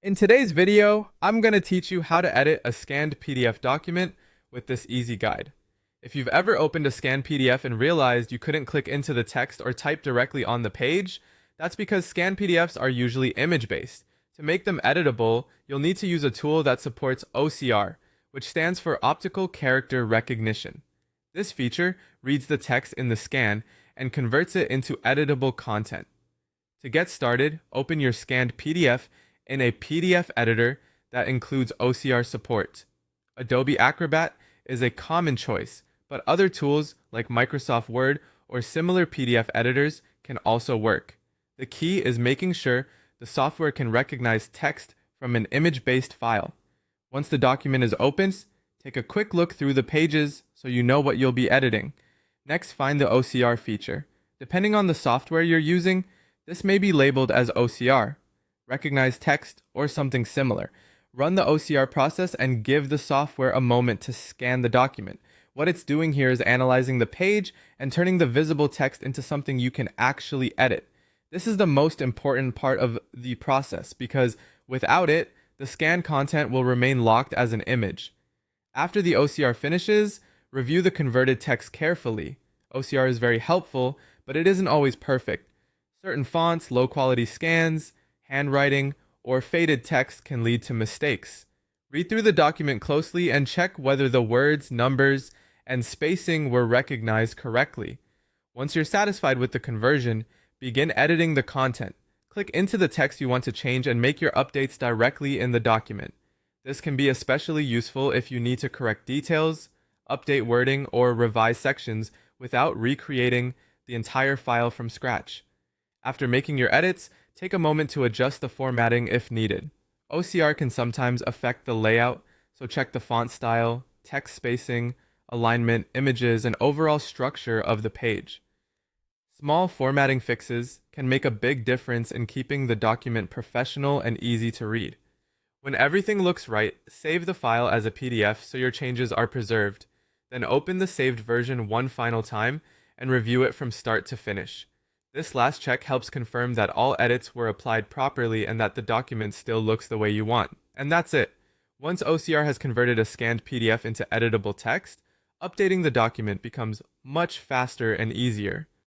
In today's video, I'm going to teach you how to edit a scanned PDF document with this easy guide. If you've ever opened a scanned PDF and realized you couldn't click into the text or type directly on the page, that's because scanned PDFs are usually image-based. To make them editable, you'll need to use a tool that supports OCR, which stands for Optical Character Recognition. This feature reads the text in the scan and converts it into editable content. To get started, open your scanned PDF in a PDF editor that includes OCR support. Adobe Acrobat is a common choice, but other tools like Microsoft Word or similar PDF editors can also work. The key is making sure the software can recognize text from an image-based file. Once the document is opened, take a quick look through the pages so you know what you'll be editing. Next, find the OCR feature. Depending on the software you're using, this may be labeled as OCR, recognize text, or something similar. Run the OCR process and give the software a moment to scan the document. What it's doing here is analyzing the page and turning the visible text into something you can actually edit. This is the most important part of the process because without it, the scanned content will remain locked as an image. After the OCR finishes, review the converted text carefully. OCR is very helpful, but it isn't always perfect. Certain fonts, low-quality scans, handwriting, or faded text can lead to mistakes. Read through the document closely and check whether the words, numbers, and spacing were recognized correctly. Once you're satisfied with the conversion, begin editing the content. Click into the text you want to change and make your updates directly in the document. This can be especially useful if you need to correct details, update wording, or revise sections without recreating the entire file from scratch. After making your edits, take a moment to adjust the formatting if needed. OCR can sometimes affect the layout, so check the font style, text spacing, alignment, images, and overall structure of the page. Small formatting fixes can make a big difference in keeping the document professional and easy to read. When everything looks right, save the file as a PDF so your changes are preserved. Then open the saved version one final time and review it from start to finish. This last check helps confirm that all edits were applied properly and that the document still looks the way you want. And that's it. Once OCR has converted a scanned PDF into editable text, updating the document becomes much faster and easier.